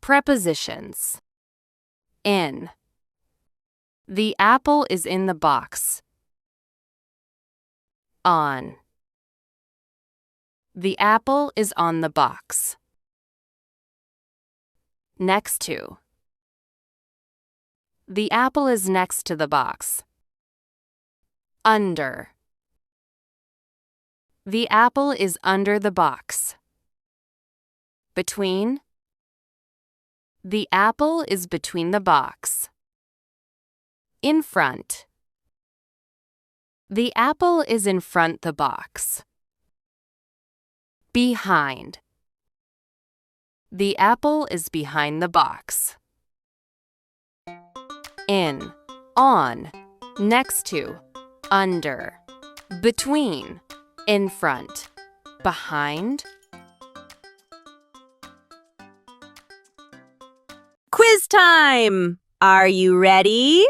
Prepositions. In. The apple is in the box. On. The apple is on the box. Next to. The apple is next to the box. Under. The apple is under the box. Between. The apple is between the box. In front. The apple is in front the box. Behind. The apple is behind the box. In, on, next to, under, between, in front, behind. Quiz time! Are you ready?